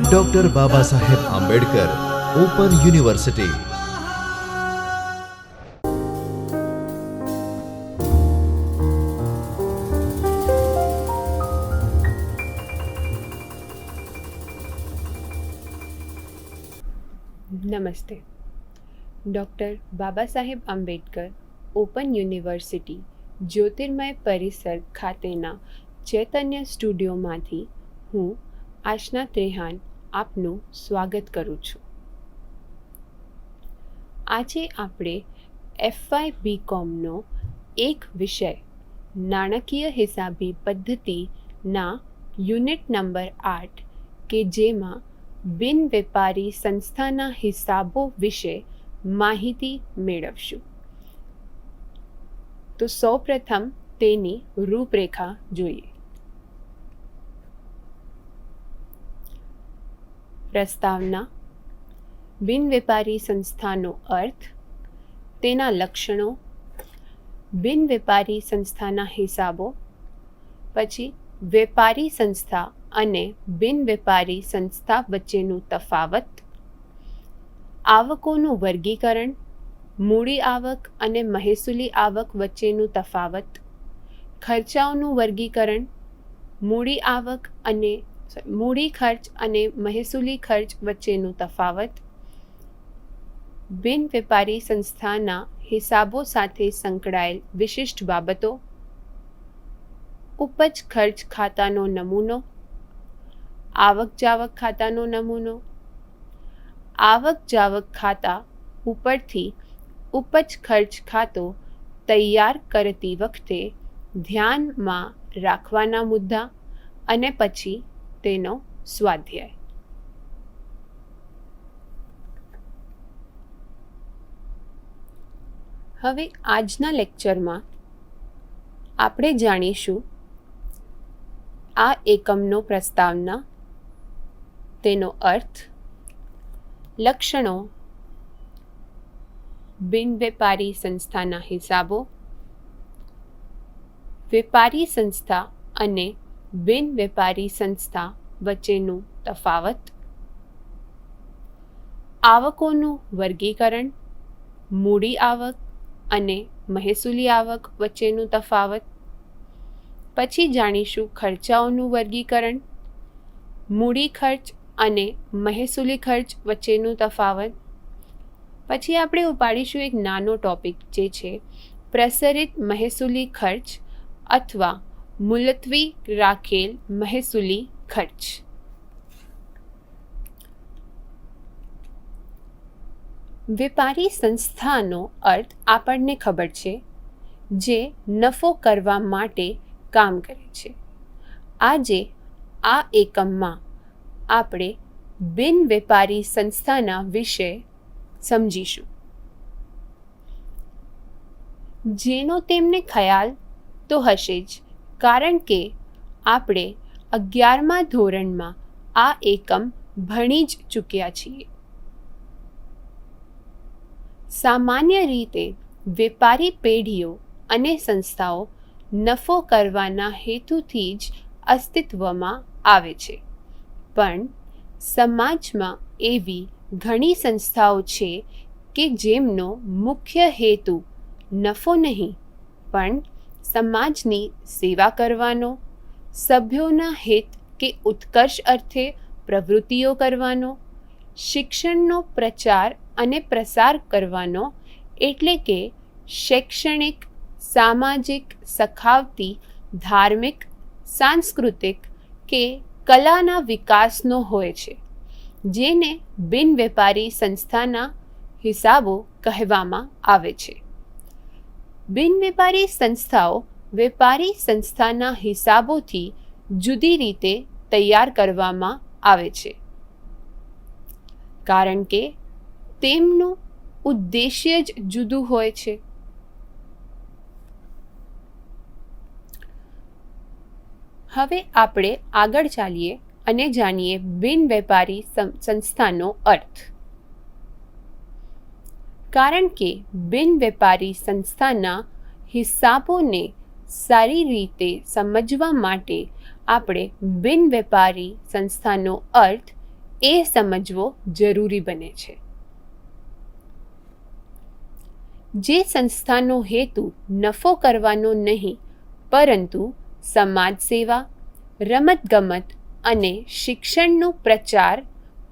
Doctor Baba Saheb Ambedkar open university. નમસ્તે. Doctor Baba Saheb Ambedkar open university Jyotirmay પરિસર ખાતેના ચૈતન્ય સ્ટુડિયોમાંથી હું આશના ત્રેહાન આપનું સ્વાગત કરું છું. આજે આપણે FY BComનો એક વિષય નાણાકીય હિસાબી પદ્ધતિના યુનિટ નંબર 8 કે જેમાં બિન વેપારી સંસ્થાના હિસાબો વિશે માહિતી મેળવશું. તો સૌપ્રથમ તેની રૂપરેખા જોઈએ. પ્રસ્તાવના: બિન વેપારી સંસ્થાનો અર્થ, તેના લક્ષણો, બિન વેપારી સંસ્થાના હિસાબો, પછી વેપારી સંસ્થા અને બિન વેપારી સંસ્થા વચ્ચેનું તફાવત, આવકોનું વર્ગીકરણ, મૂડી આવક અને મહેસૂલી આવક વચ્ચેનું તફાવત, ખર્ચાઓનું વર્ગીકરણ, મૂડી ખર્ચ અને મહેસૂલી ખર્ચ વચ્ચેનું તફાવત, બિન વેપારી સંસ્થાના હિસાબો સાથે સંકળાયેલ વિશિષ્ટ બાબતો, ઉપજ ખર્ચ ખાતાનો નમૂનો, આવક જાવક ખાતાનો નમૂનો, આવક જાવક ખાતા ઉપરથી ઉપજ ખર્ચ ખાતો તૈયાર કરતી વખતે ધ્યાનમાં રાખવાના મુદ્દા અને પછી તેનો સ્વાધ્યાય. હવે આજના લેક્ચરમાં આપણે જાણીશું આ એકમનો પ્રસ્તાવના, તેનો અર્થ, લક્ષણો, બિન વેપારી સંસ્થાના હિસાબો, વેપારી સંસ્થા અને બિન વેપારી સંસ્થા વચ્ચેનું તફાવત, આવકોનું વર્ગીકરણ, મૂડી આવક અને મહેસૂલી આવક વચ્ચેનું તફાવત, પછી જાણીશું ખર્ચાઓનું વર્ગીકરણ, મૂડી ખર્ચ અને મહેસૂલી ખર્ચ વચ્ચેનું તફાવત, પછી આપણે ઉપાડીશું એક નાનો ટોપિક જે છે પ્રસરિત મહેસૂલી ખર્ચ અથવા મુલતવી રાખેલ મહેસૂલી ખર્ચ. વેપારી સંસ્થાનો અર્થ આપણને ખબર છે, જે નફો કરવા માટે કામ કરે છે. આજે આ એકમમાં આપણે બિન વેપારી સંસ્થાના વિશે સમજીશું, જેનો તેમને ખ્યાલ તો હશે જ, કારણ કે આપણે 11મા ધોરણમાં આ એકમ ભણી જ ચૂક્યા છીએ. સામાન્ય રીતે વેપારી પેઢીઓ અને સંસ્થાઓ નફો કરવાના હેતુથી જ અસ્તિત્વમાં આવે છે, પણ સમાજમાં એવી ઘણી સંસ્થાઓ છે કે જેમનો મુખ્ય હેતુ નફો નહીં પણ સમાજની સેવા કરવાનો, સભ્યોના હિત કે ઉત્કર્ષ અર્થે પ્રવૃત્તિઓ કરવાનો, શિક્ષણનો પ્રચાર અને પ્રસાર કરવાનો, એટલે કે શૈક્ષણિક, સામાજિક, સખાવતી, ધાર્મિક, સાંસ્કૃતિક કે કલાના વિકાસનો હોય છે, જેને બિન વેપારી સંસ્થાના હિસાબો કહેવામાં આવે છે. બિન વેપારી સંસ્થાઓ વેપારી સંસ્થાના હિસાબોથી જુદી રીતે તૈયાર કરવામાં આવે છે, કારણ કે તેમનું ઉદ્દેશ્ય જ જુદું હોય છે. હવે આપણે આગળ ચાલીએ અને જાણીએ બિન વેપારી સંસ્થાનો અર્થ. કારણ કે બિન વેપારી સંસ્થાના હિસાબોને સારી રીતે સમજવા માટે આપણે બિન વેપારી સંસ્થાનો અર્થ એ સમજવો જરૂરી બને છે. જે સંસ્થાનો હેતુ નફો કરવાનો નહીં પરંતુ સમાજ સેવા, રમતગમત અને શિક્ષણનો પ્રચાર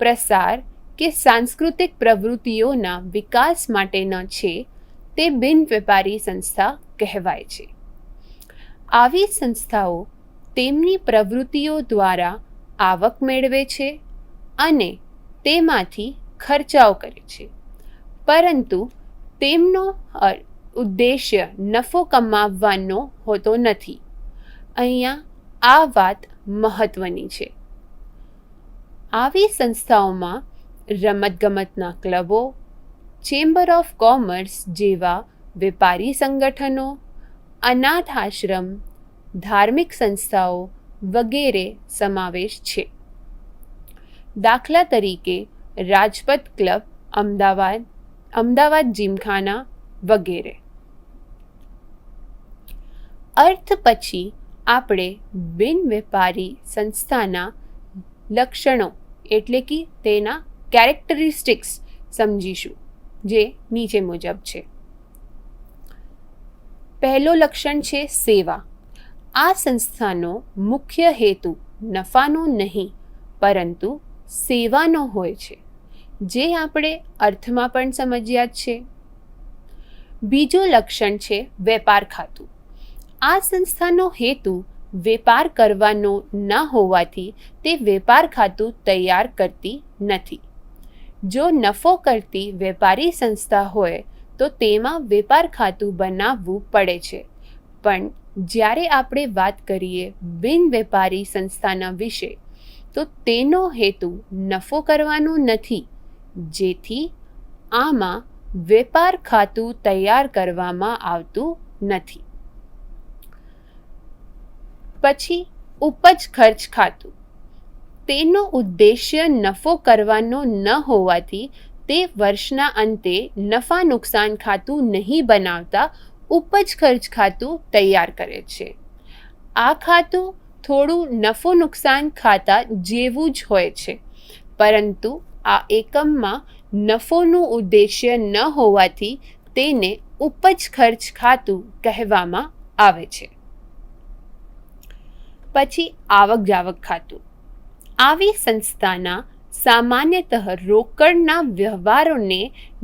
પ્રસાર કે સાંસ્કૃતિક પ્રવૃત્તિઓના વિકાસ માટેનો છે તે બિન વેપારી સંસ્થા કહેવાય છે. આવી સંસ્થાઓ તેમની પ્રવૃત્તિઓ દ્વારા આવક મેળવે છે અને તેમાંથી ખર્ચાઓ કરે છે, પરંતુ તેમનો ઉદ્દેશ્ય નફો કમાવવાનો હોતો નથી. અહીંયા આ વાત મહત્વની છે. આવી સંસ્થાઓમાં રમતગમતના ક્લબો, ચેમ્બર ઓફ કોમર્સ જેવા વેપારી સંગઠનો, અનાથ આશ્રમ, ધાર્મિક સંસ્થાઓ વગેરે સમાવેશ છે. દાખલા તરીકે રાજપથ ક્લબ અમદાવાદ, અમદાવાદ જીમખાના વગેરે. અર્થ પછી આપણે બિન વેપારી સંસ્થાના લક્ષણો એટલે કે તેના કેરેક્ટરિસ્ટિક્સ સમજીશું, જે નીચે મુજબ છે. પહેલો લક્ષણ છે સેવા. આ સંસ્થાનો મુખ્ય હેતુ નફાનો નહીં પરંતુ સેવાનો હોય છે, જે આપણે અર્થમાં પણ સમજ્યા જ છે. બીજું લક્ષણ છે વેપાર ખાતું. આ સંસ્થાનો હેતુ વેપાર કરવાનો ન હોવાથી તે વેપાર ખાતું તૈયાર કરતી નથી. જો નફો કરતી વેપારી સંસ્થા હોય તો તેમાં વેપાર ખાતું બનાવવું પડે છે, પણ જ્યારે આપણે વાત કરીએ બિન વેપારી સંસ્થાના વિશે તો તેનો હેતુ નફો કરવાનો નથી, જેથી આમાં વેપાર ખાતું તૈયાર કરવામાં આવતું નથી. પછી ઉપજ ખર્ચ ખાતું. તેનો ઉદ્દેશ્ય નફો કરવાનો ન હોવાથી તે વર્ષના અંતે નફા નુકસાન ખાતું નહીં બનાવતા ઉપજ ખર્ચ ખાતું તૈયાર કરે છે. આ ખાતું થોડું નફો નુકસાન ખાતા જેવું જ હોય છે, પરંતુ આ એકમમાં નફોનું ઉદ્દેશ્ય ન હોવાથી તેને ઉપજ ખર્ચ ખાતું કહેવામાં આવે છે. પછી આવક જાવક ખાતું. આવી સંસ્થાના સામાન્યતઃ રોકડના વ્યવહારોને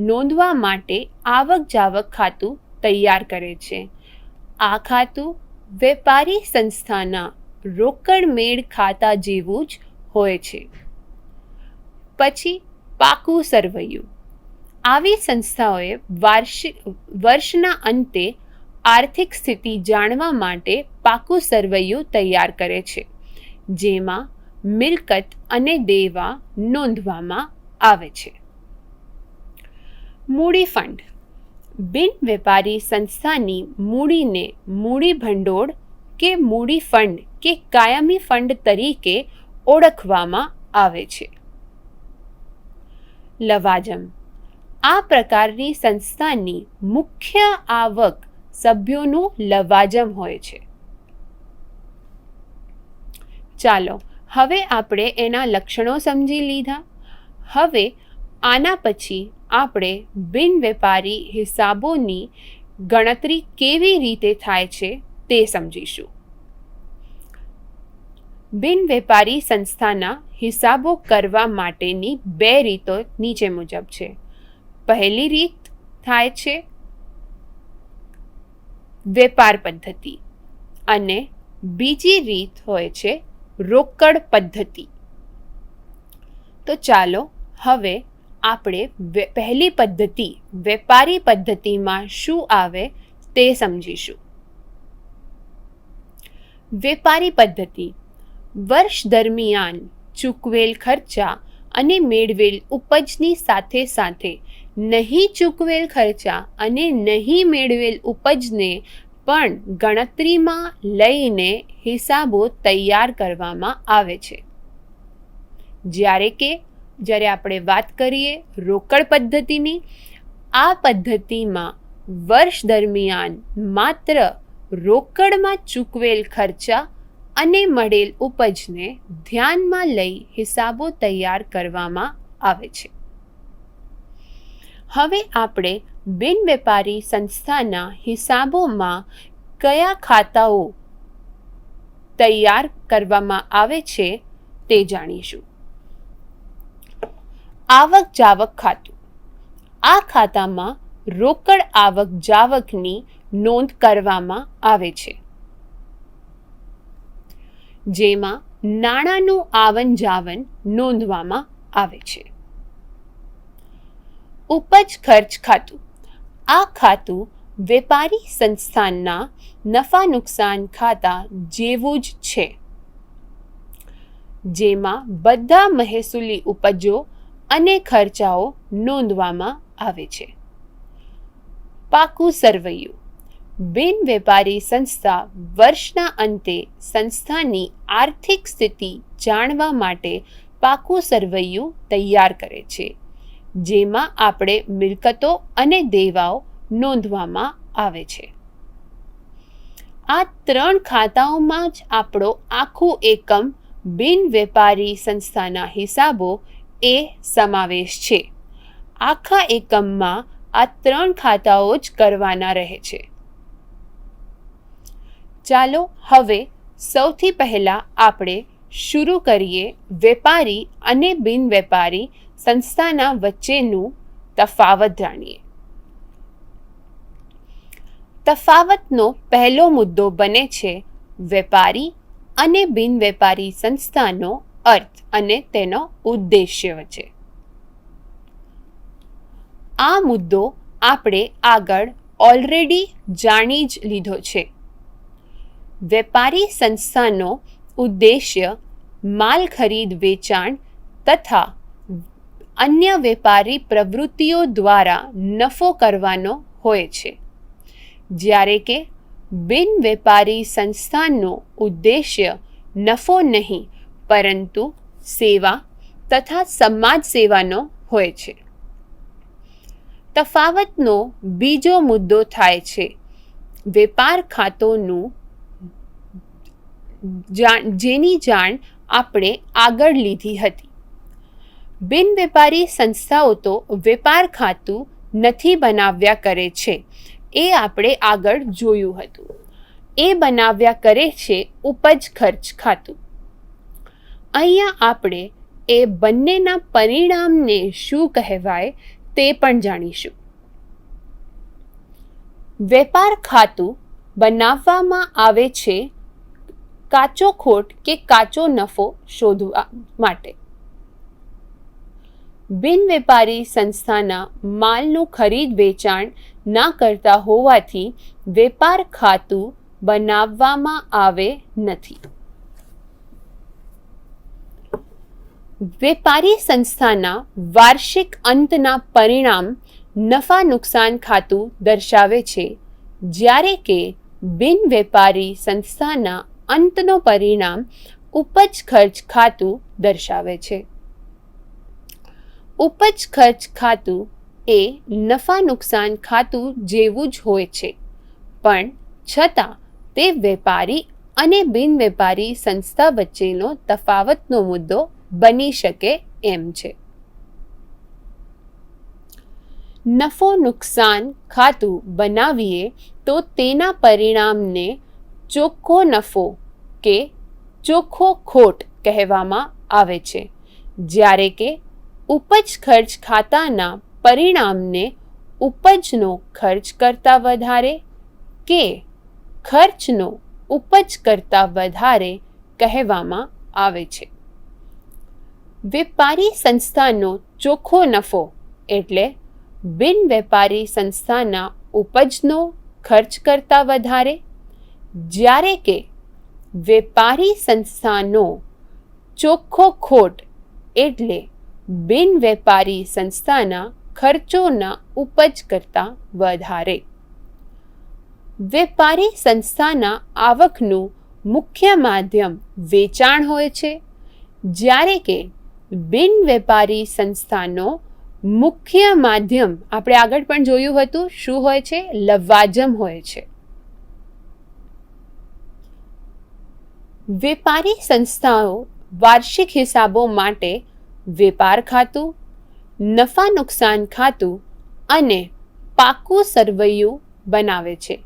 નોંધવા માટે આવક જાવક ખાતું તૈયાર કરે છે. આ ખાતું વેપારી સંસ્થાના રોકડ મેળ ખાતા જેવું જ હોય છે. પછી પાકું સરવૈયું. આવી સંસ્થાઓએ વર્ષના અંતે આર્થિક સ્થિતિ જાણવા માટે પાકું સરવૈયું તૈયાર કરે છે, જેમાં મિલકત અને દેવા નોંધવામાં આવે છે. મૂડી ફંડ. બિન વેપારી સંસ્થાની મૂડીને મૂડી ભંડોળ કે મૂડી ફંડ કે કાયમી ફંડ તરીકે ઓળખવામાં આવે છે. લવાજમ. આ પ્રકારની સંસ્થાની મુખ્ય આવક સભ્યોનું લવાજમ હોય છે. ચાલો હવે આપણે એના લક્ષણો સમજી લીધા. હવે આના પછી આપણે બિન વેપારી હિસાબોની ગણતરી કેવી રીતે થાય છે તે સમજીશું. બિન વેપારી સંસ્થાના હિસાબો કરવા માટેની બે રીતો નીચે મુજબ છે. પહેલી રીત થાય છે વેપાર પદ્ધતિ અને બીજી રીત હોય છે રોકડ પદ્ધતિ. તો ચાલો હવે આપણે પહેલી પદ્ધતિ વેપારી પદ્ધતિમાં શું આવે તે સમજીશું. વેપારી પદ્ધતિ વર્ષ દરમિયાન ચૂકવેલ ખર્ચા અને મેળવેલ ઉપજની સાથે સાથે નહીં ચૂકવેલ ખર્ચા અને નહીં મેળવેલ ઉપજને પણ ગણતરીમાં લઈને હિસાબો તૈયાર કરવામાં આવે છે. જ્યારે આપણે વાત કરીએ રોકડ પદ્ધતિની, આ પદ્ધતિમાં વર્ષ દરમિયાન માત્ર રોકડમાં ચૂકવેલ ખર્ચા અને મળેલ ઉપજને ધ્યાનમાં લઈ હિસાબો તૈયાર કરવામાં આવે છે. હવે આપણે બિન વેપારી સંસ્થાના હિસાબોમાં કયા ખાતાઓ તૈયાર કરવામાં આવે છે તે જાણીશું. આવક જાવક ખાતું. આ ખાતામાં રોકડ આવક જાવકની નોંધ કરવામાં આવે છે, જેમાં નાણાંનું આવન જાવન નોંધવામાં આવે છે. ઉપજ ખર્ચ ખાતું. આ ખાતું વેપારી સંસ્થાનના નફા નુકસાન ખાતા જેવું જ છે, જેમાં બધા મહેસૂલી ઉપજો અને ખર્ચાઓ નોંધવામાં આવે છે. પાકું સરવૈયું. બિન વેપારી સંસ્થા વર્ષના અંતે સંસ્થાની આર્થિક સ્થિતિ જાણવા માટે પાકું સરવૈયું તૈયાર કરે છે, જેમાં આપણે મિલકતો અને દેવાઓ નોંધવામાં આવે છે. આ 3 ખાતાઓમાં જ આપણો આખું એકમ બિન વેપારી સંસ્થાના હિસાબો એ સમાવેશ છે. આખા એકમમાં આ 3 ખાતાઓ જ કરવાના રહે છે. ચાલો હવે સૌથી પહેલા આપણે શરૂ કરીએ વેપારી અને બિન વેપારી સંસ્થાના વચ્ચેનું તફાવત જાણીએ. તફાવતનો પહેલો મુદ્દો બને છે વેપારી અને બિન વેપારી સંસ્થાનો અર્થ અને તેનો ઉદ્દેશ્ય વચ્ચે. આ મુદ્દો આપણે આગળ ઓલરેડી જાણી જ લીધો છે. વેપારી સંસ્થાનો ઉદ્દેશ્ય માલ ખરીદ વેચાણ તથા અન્ય વેપારી પ્રવૃત્તિઓ દ્વારા નફો કરવાનો હોય છે, જ્યારે કે બિન વેપારી સંસ્થાનો ઉદ્દેશ્ય નફો નહીં પરંતુ સેવા તથા સમાજ સેવાનો હોય છે. તફાવતનો બીજો મુદ્દો થાય છે વેપાર ખાતોનું, જેની જાણ આપણે આગળ લીધી હતી. બિન વેપારી સંસ્થાઓ તો વેપાર ખાતું નથી બનાવ્યા કરે છે, એ આપણે આગળ જોયું હતું. એ બનાવ્યા કરે છે ઉપજ ખર્ચ ખાતું. અહીંયા આપણે એ બંનેના પરિણામને શું કહેવાય તે પણ જાણીશું. વેપાર ખાતું બનાવવામાં આવે છે કાચો ખોટ કે કાચો નફો શોધવા માટે. બિન વેપારી સંસ્થાના માલનું ખરીદ વેચાણ ના કરતા હોવાથી વેપાર ખાતું બનાવવામાં આવે નથી. વેપારી સંસ્થાના વાર્ષિક અંતના પરિણામ નફા નુકસાન ખાતું દર્શાવે છે, જ્યારે કે બિન વેપારી સંસ્થાના અંતનો પરિણામ ઉપજ ખર્ચ ખાતું દર્શાવે છે. ઉપજ ખર્ચ ખાતું એ નફા નુકસાન ખાતું જેવું જ હોય છે, પણ છતાં તે વેપારી અને બિન વેપારી સંસ્થા વચ્ચેનો તફાવતનો મુદ્દો બની શકે એમ છે. નફો નુકસાન ખાતું બનાવીએ તો તેના પરિણામને ચોખ્ખો નફો કે ચોખ્ખો ખોટ કહેવામાં આવે છે, જ્યારે કે ઉપજ ખર્ચ ખાતાના પરિણામને ઉપજનો ખર્ચ કરતાં વધારે કે ખર્ચનો ઉપજ કરતાં વધારે કહેવામાં આવે છે. વેપારી સંસ્થાનો ચોખ્ખો નફો એટલે બિન વેપારી સંસ્થાના ઉપજનો ખર્ચ કરતાં વધારે, જ્યારે કે વેપારી સંસ્થાનો ચોખ્ખો ખોટ એટલે બિન વેપારી સંસ્થાના ખર્ચોના ઉપજ કરતાં વધારે. વેપારી સંસ્થાના આવકનું મુખ્ય માધ્યમ વેચાણ હોય છે, જ્યારે કે બિન વેપારી સંસ્થાનો મુખ્ય માધ્યમ આપણે આગળ પણ જોયું હતું શું હોય છે, લવાજમ હોય છે. વેપારી સંસ્થાઓ વાર્ષિક હિસાબો માટે વેપાર ખાતું, નફા નુકસાન ખાતું અને પાકું સરવૈયું બનાવે છે,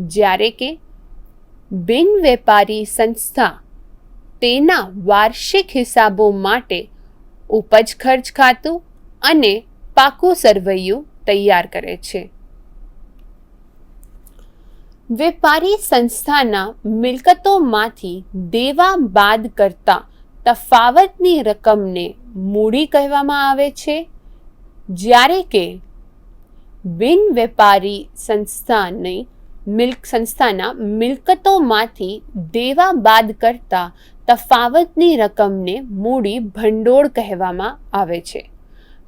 જ્યારે કે બિન વેપારી સંસ્થા તેના વાર્ષિક હિસાબો માટે ઉપજ ખર્ચ ખાતું અને પાકું સરવૈયું તૈયાર કરે છે. વેપારી સંસ્થાના મિલકતોમાંથી દેવા બાદ કરતા તફાવતની રકમને મૂડી કહેવામાં આવે છે, જ્યારે કે બિન વેપારી સંસ્થાના મિલકતોમાંથી દેવા બાદ કરતા તફાવતની રકમને મૂડી ભંડોળ કહેવામાં આવે છે.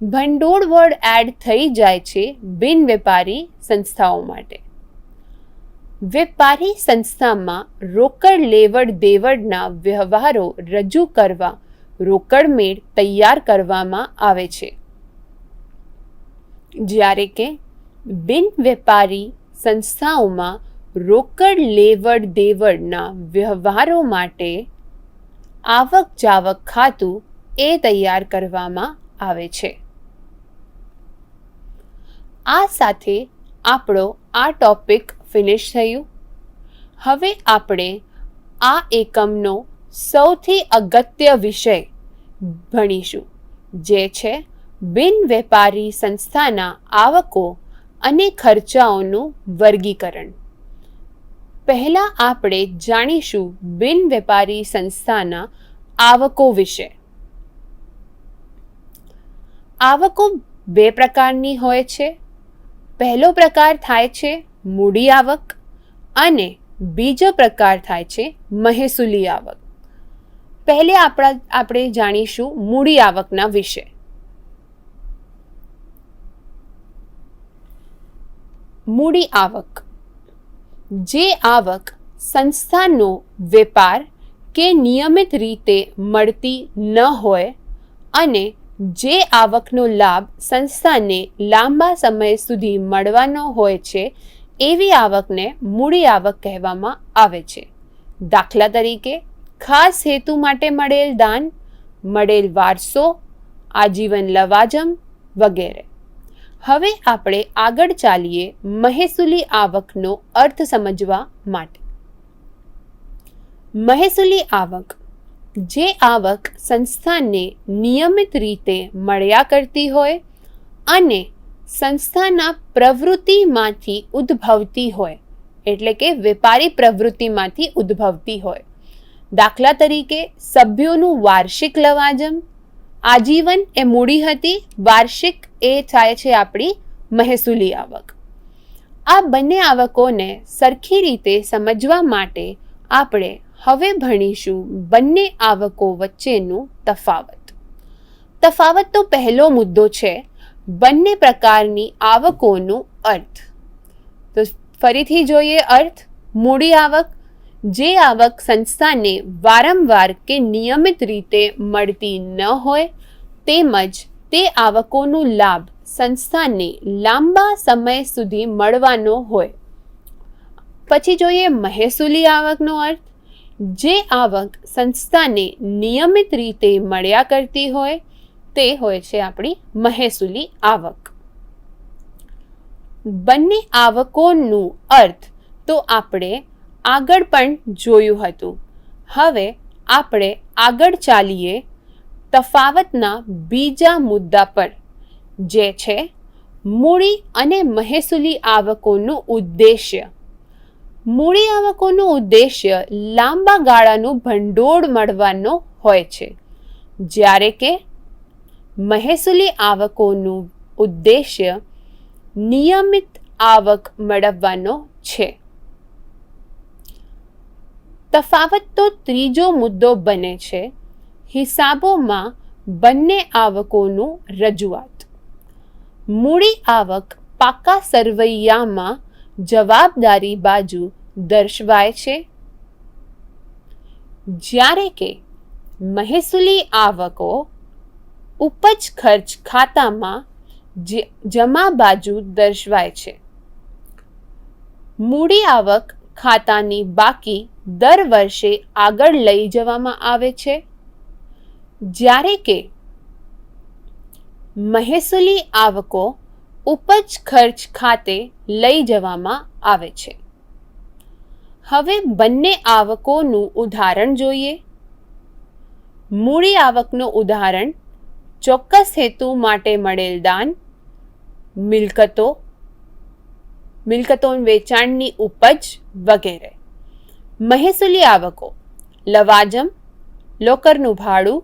ભંડોળ વર્ડ એડ થઈ જાય છે બિન વેપારી સંસ્થાઓ માટે. વેપારી સંસ્થામાં રોકડ લેવડ દેવડના વ્યવહારો રજૂ કરવા રોકડ મેળ તૈયાર કરવામાં આવે છે, જ્યારે કે બિન વેપારી સંસ્થાઓમાં રોકડ લેવડ દેવડના વ્યવહારો માટે આવક જાવક ખાતું એ તૈયાર કરવામાં આવે છે. આ સાથે આપણો આ ટોપિક ફિનિશ થયું. હવે આપણે આ એકમનો સૌથી અગત્ય વિષય ભણીશું, જે છે બિન વેપારી સંસ્થાના આવકો અને ખર્ચાઓનું વર્ગીકરણ. પહેલા આપણે જાણીશું બિન વેપારી સંસ્થાના આવકો વિશે. આવકો બે પ્રકારની હોય છે. પહેલો પ્રકાર થાય છે મૂડી આવક અને બીજો પ્રકાર થાય છે મહેસૂલી આવક. પહેલે આપણે જાણીશું મૂડી આવકના વિશે. મૂડી આવક જે આવક સંસ્થાનો વેપાર કે નિયમિત રીતે મળતી ન હોય અને જે આવકનો લાભ સંસ્થાને લાંબા સમય સુધી મળવાનો હોય છે, એવી આવકને મૂડી આવક કહેવામાં આવે છે. દાખલા તરીકે ખાસ હેતુ માટે મળેલ દાન, મળેલ વારસો, આજીવન લવાજમ વગેરે. હવે આપણે આગળ ચાલીએ મહેસૂલી આવકનો અર્થ સમજવા માટે. મહેસૂલી આવક જે આવક સંસ્થાને નિયમિત રીતે મળ્યા કરતી હોય અને સંસ્થાના પ્રવૃત્તિમાંથી ઉદ્ભવતી હોય, એટલે કે વેપારી પ્રવૃત્તિમાંથી ઉદ્ભવતી હોય. દાખલા તરીકે સભ્યોનું વાર્ષિક લવાજમ, આજીવન એ મૂડી હતી, વાર્ષિક એ થાય છે આપણી મહેસૂલી આવક. આ બંને આવકોને સરખી રીતે સમજવા માટે આપણે હવે ભણીશું બંને આવકો વચ્ચેનું તફાવત. તફાવતનો પહેલો મુદ્દો છે બંને પ્રકારની આવકોનું અર્થ. તો ફરીથી જોઈએ અર્થ. મૂડી આવક જે આવક સંસ્થાને વારંવાર કે નિયમિત રીતે મળતી ન હોય તેમજ તે આવકોનો લાભ સંસ્થાને લાંબા સમય સુધી મળવાનો હોય. પછી જોઈએ મહેસૂલી આવકનો અર્થ. જે આવક સંસ્થાને નિયમિત રીતે મળ્યા કરતી હોય તે હોય છે આપણી મહેસૂલી આવક. બંને આવકોનું અર્થ તો આપણે આગળ પણ જોયું હતું. હવે આપણે આગળ ચાલીએ તફાવતના બીજા મુદ્દા પર, જે છે મૂડી અને મહેસૂલી આવકોનું ઉદ્દેશ્ય. મૂડી આવકોનો ઉદ્દેશ્ય લાંબા ગાળાનું ભંડોળ મળવાનો હોય છે, જ્યારે કે મહેસૂલી આવકોનું ઉદ્દેશ્ય નિયમિત આવક મેળવવાનો છે. તફાવતનો ત્રીજો મુદ્દો બને છે હિસાબોમાં બંને આવકોનું રજૂઆત. મૂડી આવક પાકા સરવૈયામાં જવાબદારી બાજુ દર્શાવાય છે, જ્યારે કે મહેસૂલી આવકો ઉપજ ખર્ચ ખાતામાં જમા બાજુ દર્શાવાય છે. મૂડી આવક ખાતાની બાકી દર વર્ષે આગળ લઈ જવામાં આવે છે, જ્યારે કે મહેસૂલી આવકો ઉપજ ખર્ચ ખાતે લઈ જવામાં આવે છે. હવે બંને આવકોનું ઉદાહરણ જોઈએ. મૂડી આવકનું ઉદાહરણ ચોક્કસ હેતુ માટે મળેલ દાન, મિલકતો વેચાણની ઉપજ વગેરે. મહેસૂલી આવકો લવાજમ, લોકરનું ભાડું,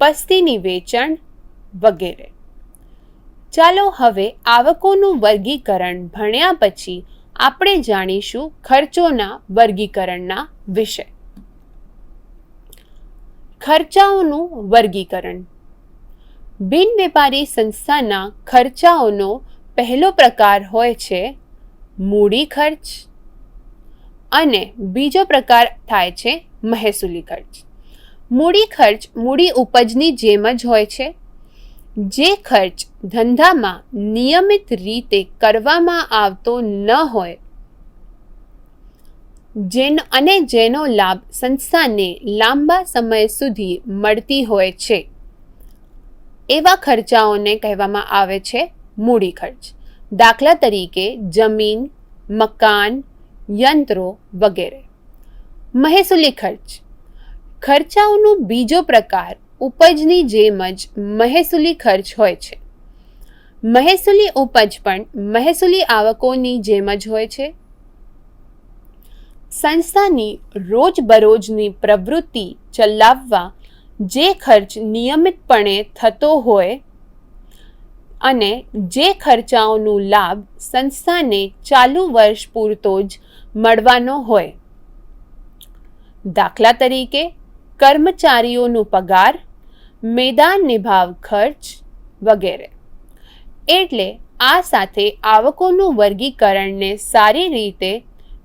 પસ્તીની વેચાણ વગેરે. ચાલો હવે આવકોનું વર્ગીકરણ ભણ્યા પછી આપણે જાણીશું ખર્ચોના વર્ગીકરણના વિશે. ખર્ચાઓનું વર્ગીકરણ. બિન વેપારી સંસ્થાના ખર્ચાઓનો પહેલો પ્રકાર હોય છે મૂડી ખર્ચ અને બીજો પ્રકાર થાય છે મહેસૂલી ખર્ચ. મૂડી ખર્ચ મૂડી ઉપજની જેમ જ હોય છે. જે ખર્ચ ધંધામાં નિયમિત રીતે કરવામાં આવતો ન હોય જેનો લાભ સંસ્થાને લાંબા સમય સુધી મળતી હોય છે, એવા ખર્ચાઓને કહેવામાં આવે છે મૂડી ખર્ચ. દાખલા તરીકે જમીન, મકાન, યંત્રો વગેરે. મહેસૂલી ખર્ચ. ખર્ચાઓનો બીજો પ્રકાર ઉપજની જેમ જ મહેસૂલી ખર્ચ હોય છે. મહેસૂલી ઉપજ પણ મહેસૂલી આવકોની જેમ જ હોય છે. સંસ્થાની રોજબરોજની પ્રવૃત્તિ ચલાવવા જે ખર્ચ નિયમિતપણે થતો હોય અને જે ખર્ચાઓનો લાભ સંસ્થાને ચાલુ વર્ષ પૂરતો જ મળવાનો હોય. દાખલા તરીકે કર્મચારીઓનો પગાર, મેદાન નિભાવ ખર્ચ વગેરે. એટલે આ સાથે આવકોનું વર્ગીકરણને સારી રીતે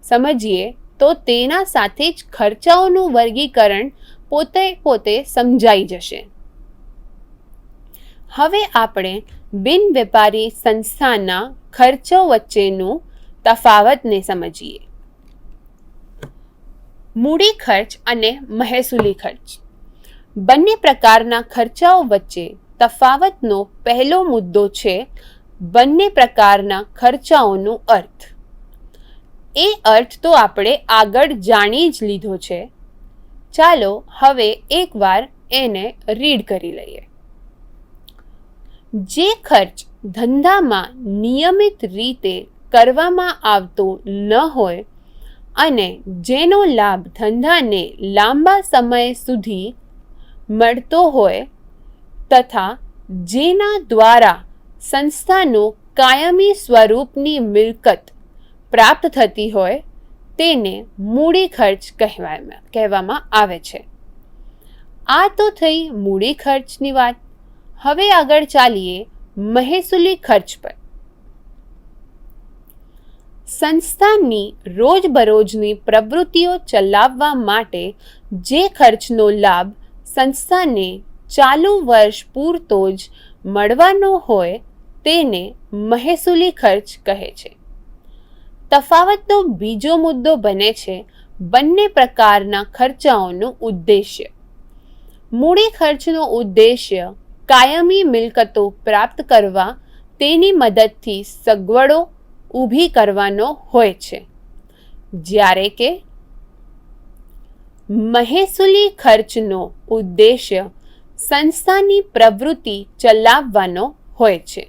સમજીએ તો તેના સાથે જ ખર્ચાઓનું વર્ગીકરણ પોતે સમજાઈ જશે. હવે આપણે બિન વેપારી સંસ્થાના ખર્ચો વચ્ચેનું તફાવતને સમજીએ. મૂડી ખર્ચ અને મહેસૂલી ખર્ચ. બંને પ્રકારના ખર્ચાઓ વચ્ચે તફાવતનો પહેલો મુદ્દો છે બંને પ્રકારના ખર્ચાઓનો અર્થ. એ અર્થ તો આપણે આગળ જાણી જ લીધો છે. ચાલો હવે એકવાર એને રીડ કરી લઈએ. જે ખર્ચ ધંધામાં નિયમિત રીતે કરવામાં આવતો ન હોય અને જેનો લાભ ધંધાને લાંબા સમય સુધી મળતો હોય તથા જેના દ્વારા સંસ્થાનો કાયમી સ્વરૂપની મિલકત પ્રાપ્ત થતી હોય તેને મૂડી ખર્ચ કહેવામાં આવે છે. આ તો થઈ મૂડી ખર્ચની વાત. હવે આગળ ચાલીએ મહેસૂલી ખર્ચ પર. સંસ્થાની રોજબરોજની પ્રવૃત્તિઓ ચલાવવા માટે જે ખર્ચનો લાભ સંસ્થાને ચાલુ વર્ષ પૂરતો જ મળવાનો હોય તેને મહેસૂલી ખર્ચ કહે છે. તફાવતનો બીજો મુદ્દો બને છે બંને પ્રકારના ખર્ચાઓનું ઉદ્દેશ્ય. મૂડી ખર્ચનો ઉદ્દેશ્ય કાયમી મિલકતો પ્રાપ્ત કરવા તેની મદદથી સગવડો ઊભી કરવાનો હોય છે, જ્યારે કે મહેસૂલી ખર્ચનો ઉદ્દેશ્ય સંસ્થાની પ્રવૃત્તિ ચલાવવાનો હોય છે.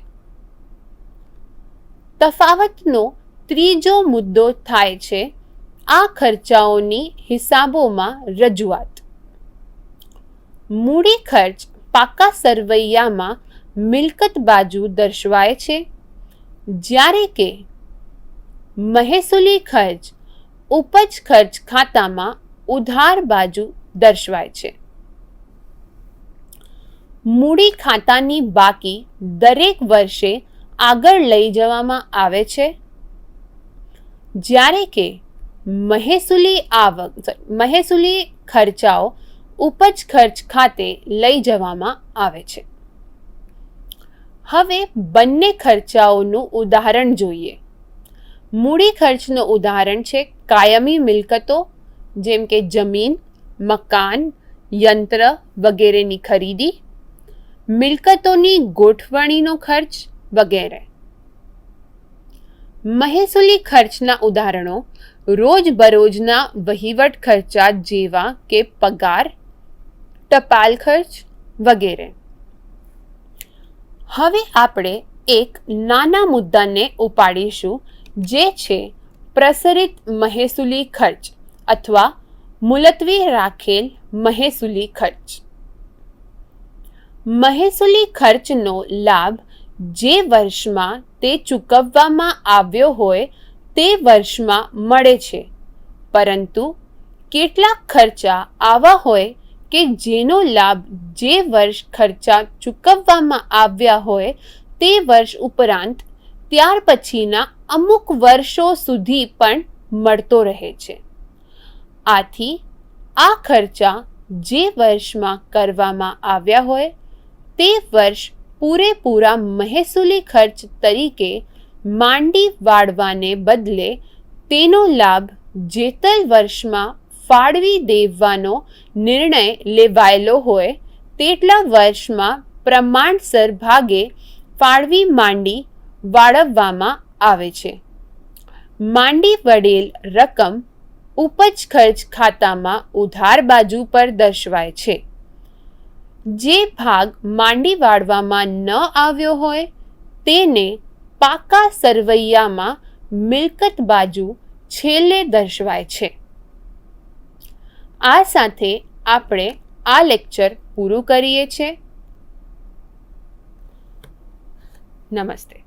તફાવતનો ત્રીજો મુદ્દો થાય છે આ ખર્ચાઓની હિસાબોમાં રજૂઆત. મૂડી ખર્ચ પાકા સરવૈયામાં મિલકત બાજુ દર્શાવાય છે, જ્યારે કે મહેસૂલી ખર્ચ ઉપજ ખર્ચ ખાતામાં ઉધાર બાજુ દર્શાવાય છે. મૂડી ખાતાની બાકી દરેક વર્ષે આગળ લઈ જવામાં આવે છે, જ્યારે કે મહેસૂલી ખર્ચાઓ ઉપજ ખર્ચ ખાતે લઈ જવામાં આવે છે. હવે બંને ખર્ચાઓનું ઉદાહરણ જોઈએ. મૂડી ખર્ચનું ઉદાહરણ છે કાયમી મિલકતો જેમ કે જમીન, મકાન, યંત્ર વગેરેની ખરીદી, મિલકતોની ગોઠવણીનો ખર્ચ વગેરે. મહેસૂલી ખર્ચના ઉદાહરણો રોજબરોજના વહીવટ ખર્ચા જેવા કે પગાર, ટપાલ ખર્ચ વગેરે. હવે આપણે એક નાના મુદ્દાને ઉપાડીશું, જે છે પ્રસરિત મહેસૂલી ખર્ચ અથવા મુલતવી રાખેલ મહેસૂલી ખર્ચ. મહેસૂલી ખર્ચનો લાભ જે વર્ષમાં તે ચૂકવવામાં આવ્યો હોય તે વર્ષમાં મળે છે, પરંતુ કેટલાક ખર્ચા આવા હોય કે જેનો લાભ જે વર્ષ ખર્ચા ચૂકવવામાં આવ્યા હોય તે વર્ષ ઉપરાંત ત્યાર પછીના અમુક વર્ષો સુધી પણ મળતો રહે છે. આથી આ ખર્ચા જે વર્ષમાં કરવામાં આવ્યા હોય તે વર્ષ પૂરેપૂરા મહેસૂલી ખર્ચ તરીકે માંડી વાળવાને બદલે તેનો લાભ જેતલ વર્ષમાં ફાળવી દેવાનો નિર્ણય લેવાયેલો હોય તેટલા વર્ષમાં પ્રમાણસર ભાગે ફાળવી માંડી વાળવવામાં આવે છે. માંડી વળેલ રકમ ઉપજ ખર્ચ ખાતામાં ઉધાર બાજુ પર દર્શાવાય છે. જે ભાગ માંડી વાળવામાં ન આવ્યો હોય તેને પાકા સરવૈયામાં મિલકત બાજુ છેલ્લે દર્શાવાય છે. આ સાથે આપણે આ લેક્ચર પૂરું કરીએ છીએ. નમસ્તે.